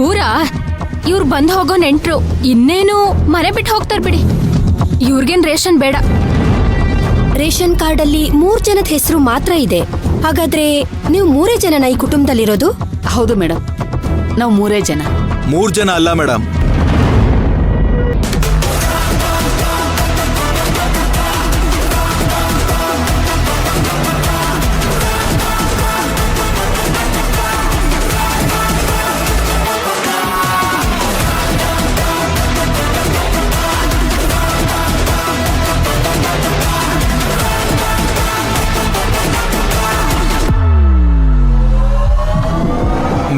ಇವ್ರಾ? ಇವ್ರು ಬಂದ್ ಹೋಗೋ ನೆಂಟ್ರು, ಇನ್ನೇನು ಮನೆ ಬಿಟ್ಟು ಹೋಗ್ತಾರ ಬಿಡಿ. ಇವ್ರಿಗೇನ್ ರೇಷನ್ ಬೇಡ. ರೇಷನ್ ಕಾರ್ಡ್ ಅಲ್ಲಿ 3 ಜನದ ಹೆಸರು ಮಾತ್ರ ಇದೆ. ಹಾಗಾದ್ರೆ ನೀವು 3 ಜನನ ಈ ಕುಟುಂಬದಲ್ಲಿರೋದು? ಹೌದು ಮೇಡಮ್, ನಾವು 3 ಜನ. 3 ಜನ ಅಲ್ಲ ಮೇಡಮ್.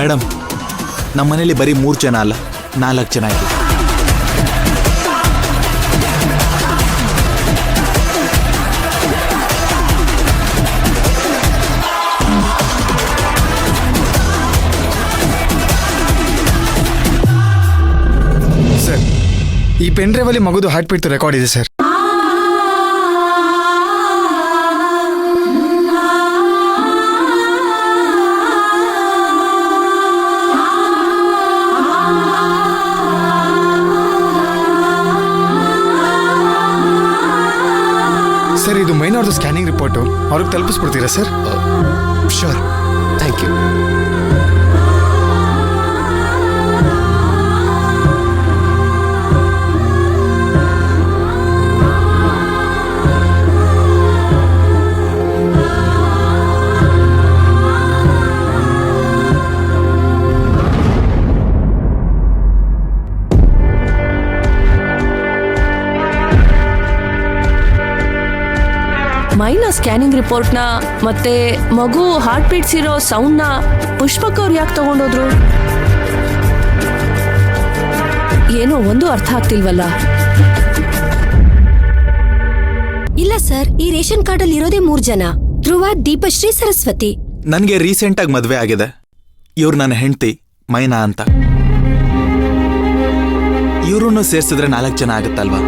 ಮೇಡಮ್, ನಮ್ಮ ಮನೇಲಿ ಬರೀ 3 ಜನ ಅಲ್ಲ, 4 ಜನ ಇದ್ದೀವಿ. ಸರ್, ಈ ಪೆನ್ ಡ್ರೈವ್ ಅಲ್ಲಿ ಮಗುದು ಹಾರ್ಟ್ ಬೀಟ್ ರೆಕಾರ್ಡ್ ಇದೆ ಸರ್. ಸರ್, ಇದು ಮೈನವ್ರದ್ದು ಸ್ಕ್ಯಾನಿಂಗ್ ರಿಪೋರ್ಟು ಅವ್ರಿಗೆ ತಲುಪಿಸ್ಬಿಡ್ತೀರಾ ಸರ್? Sure, thank you. ಮೈನ ಸ್ಕ್ಯಾನಿಂಗ್ ರಿಪೋರ್ಟ್ನ ಮತ್ತೆ ಮಗು ಹಾರ್ಟ್ ಬೀಟ್ಸ್ ಇರೋ ಸೌಂಡ್ನ ಪುಷ್ಪಕ್ ಅವ್ರು ಯಾಕೆ ತಗೊಂಡೋದ್ರು? ಏನೋ ಒಂದು ಅರ್ಥ ಆಗ್ತಿಲ್ವಲ್ಲ. ಇಲ್ಲ ಸರ್, ಈ ರೇಷನ್ ಕಾರ್ಡ್ ಅಲ್ಲಿ ಇರೋದೇ 3 ಜನ. ಧ್ರುವ, ದೀಪಶ್ರೀ, ಸರಸ್ವತಿ. ನನಗೆ ರೀಸೆಂಟ್ ಆಗಿ ಮದ್ವೆ ಆಗಿದೆ. ಇವ್ರು ನನ್ನ ಹೆಂಡತಿ ಮೈನಾ ಅಂತ. ಇವ್ರನ್ನು ಸೇರ್ಸಿದ್ರೆ 4 ಜನ ಆಗುತ್ತಲ್ವಾ?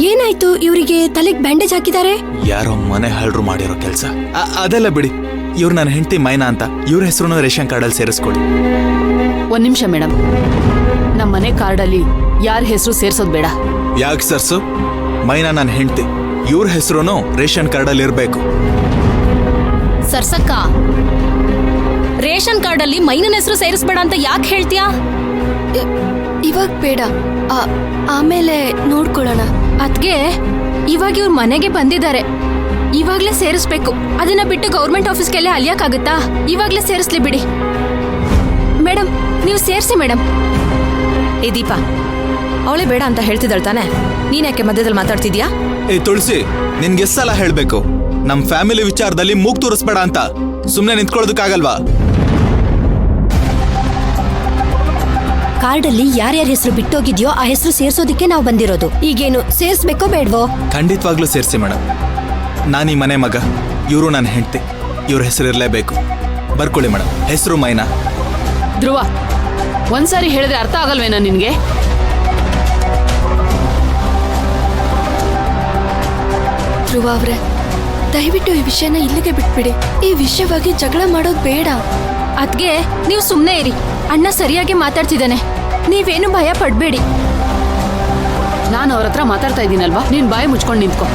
ಏನಾಯ್ತು? ಇವರಿಗೆ ತಲೆಗೆ ಬ್ಯಾಂಡೇಜ್ ಹಾಕಿದ್ದಾರೆ. ಯಾರೋ ಮನೆ ಹಳ್ರು ಮಾಡಿರೋ ಕೆಲಸ. ಅದೆಲ್ಲ ಬಿಡಿ, ಇವ್ರು ನನ್ನ ಹೆಂಡತಿ ಮೈನಾ ಅಂತ. ಇವ್ರ ಹೆಸರು ರೇಷನ್ ಕಾರ್ಡಲ್ಲಿ ಸೇರಿಸ್ಕೊಡಿ. 1 ನಿಮಿಷ ಮೇಡಮ್, ನಮ್ಮ ಮನೆ ಕಾರ್ಡಲ್ಲಿ ಯಾರ ಹೆಸರು ಸೇರ್ಸೋದು ಬೇಡ. ಯಾಕೆ ಸರ್ಸು? ಮೈನಾ ನನ್ನ ಹೆಂಡತಿ, ಇವ್ರ ಹೆಸರು ರೇಷನ್ ಕಾರ್ಡಲ್ಲಿ ಇರಬೇಕು. ಸರ್ಸಕ್ಕ, ರೇಷನ್ ಕಾರ್ಡ್ ಅಲ್ಲಿ ಮೈನನ್ ಹೆಸರು ಸೇರಿಸ್ಬೇಡ ಅಂತ ಯಾಕೆ ಹೇಳ್ತೀಯಾ? ಇವಾಗ ಬೇಡ, ಆಮೇಲೆ ನೋಡ್ಕೊಳ್ಳೋಣ. ಅದ್ಗೆ ಇವಾಗ ಇವ್ರ ಮನೆಗೆ ಬಂದಿದ್ದಾರೆ, ಇವಾಗ್ಲೇ ಸೇರಿಸ್ಬೇಕು. ಅದನ್ನ ಬಿಟ್ಟು ಗೌರ್ಮೆಂಟ್ ಆಫೀಸ್ಗೆಲ್ಲ ಅಲಿಯಕ್ಕಾಗುತ್ತಾ? ಇವಾಗ್ಲೇ ಸೇರಿಸ್ಲಿ ಬಿಡಿ. ಮೇಡಮ್, ನೀವು ಸೇರಿಸಿ ಮೇಡಮ್. ಏ ದೀಪಾ, ಅವಳೇ ಬೇಡ ಅಂತ ಹೇಳ್ತಿದ್ದಾಳೆ ತಾನೆ, ನೀನ್ ಯಾಕೆ ಮಧ್ಯದಲ್ಲಿ ಮಾತಾಡ್ತಿದ್ಯಾ? ಏ ತುಳಸಿ, ನಿನ್ಗೆ ಎಷ್ಟ್ ಸಲ ಹೇಳ್ಬೇಕು ನಮ್ ಫ್ಯಾಮಿಲಿ ವಿಚಾರದಲ್ಲಿ ಮೂಗ್ ತೋರಿಸ್ಬೇಡ ಅಂತ? ಸುಮ್ನೆ ನಿಂತ್ಕೊಳ್ಳೋದಕ್ಕಾಗಲ್ವಾ? ಕಾರ್ಡ್ ಅಲ್ಲಿ ಯಾರ್ಯಾರ ಹೆಸರು ಬಿಟ್ಟೋಗಿದ್ಯೋ ಆ ಹೆಸರು ಸೇರ್ಸೋದಿಕ್ಕೆ ನಾವು ಬಂದಿರೋದು. ಈಗೇನು ಸೇರ್ಸ್ಬೇಕೋ ಬೇಡವೋ? ಖಂಡಿತವಾಗ್ಲೂ ಸೇರಿಸಿ ಮೇಡಮ್. ನಾನೀ ಮನೆ ಮಗ, ಇವರು ನನ್ನ ಹೆಂಡತಿ. ಇವ್ರ ಹೆಸರು ಇರಲೇಬೇಕು. ಬರ್ಕೊಳ್ಳಿ ಮೇಡಮ್, ಹೆಸರು ಮೈನಾ. ಧ್ರುವ, ಒಂದ್ಸಾರಿ ಹೇಳಿದ್ರೆ ಅರ್ಥ ಆಗಲ್ವೇನೋ ನಿನ್ಗೆ? ಧ್ರುವ ಅವ್ರೆ, ದಯವಿಟ್ಟು ಈ ವಿಷಯನ ಇಲ್ಲಿಗೆ ಬಿಟ್ಬಿಡಿ. ಈ ವಿಷಯವಾಗಿ ಜಗಳ ಮಾಡೋದು ಬೇಡ. ಅದ್ಗೆ ನೀವು ಸುಮ್ನೆ ಇರಿ. ಅಣ್ಣ ಸರಿಯಾಗಿ ಮಾತಾಡ್ತಿದ್ದಾನೆ, ನೀವೇನು ಭಯ ಪಡ್ಬೇಡಿ. ನಾನು ಅವ್ರ ಹತ್ರ ಮಾತಾಡ್ತಾ ಇದ್ದೀನಲ್ವಾ, ನೀನ್ ಬಾಯಿ ಮುಚ್ಕೊಂಡು ನಿಂತ್ಕೊ.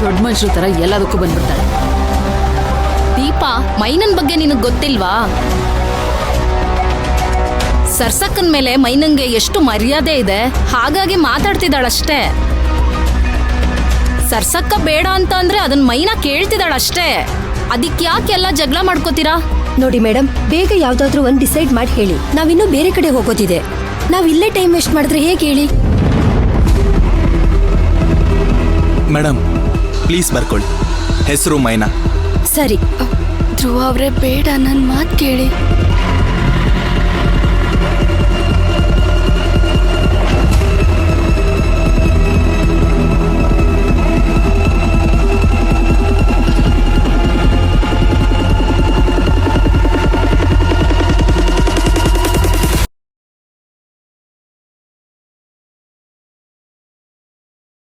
ದೊಡ್ಡ ಮನುಷ್ಯರ ತರ ಎಲ್ಲದಕ್ಕೂ ಬಂದ್ಬಿಡ್ತಾಳೆ. ದೀಪಾ, ಮೈನನ್ ಬಗ್ಗೆ ನಿನಗ್ ಗೊತ್ತಿಲ್ವಾ? ಸರ್ಸಕ್ಕನ್ ಮೇಲೆ ಮೈನಂಗೆ ಎಷ್ಟು ಮರ್ಯಾದೆ ಇದೆ, ಹಾಗಾಗಿ ಮಾತಾಡ್ತಿದ್ದಾಳಷ್ಟೇ. ಸರ್ಸಕ್ಕ ಬೇಡ ಅಂತ ಅಂದ್ರೆ ಅದನ್ನ ಮೈನಾ ಕೇಳ್ತಿದ್ದಾಳಷ್ಟೇ. ಅದಕ್ಯಾಕೆಲ್ಲ ಜಗಳ ಮಾಡ್ಕೋತೀರಾ? ನೋಡಿ ಮೇಡಮ್, ಬೇಗ ಯಾವ್ದಾದ್ರು ಒಂದ್ ಡಿಸೈಡ್ ಮಾಡಿ ಹೇಳಿ. ನಾವಿನ್ನೂ ಬೇರೆ ಕಡೆ ಹೋಗೋದಿದೆ. ನಾವ್ ಇಲ್ಲೇ ಟೈಮ್ ವೇಸ್ಟ್ ಮಾಡಿದ್ರೆ ಹೇಗೆ ಹೇಳಿ? ಮೇಡಮ್ ಪ್ಲೀಸ್ ಬರ್ಕೊಳ್ಳಿ, ಹೆಸರು ಮೈನಾ. ಸರಿ. ಧ್ರುವ ಅವ್ರೆ, ಬೇಡ, ನನ್ ಮಾತು ಕೇಳಿ.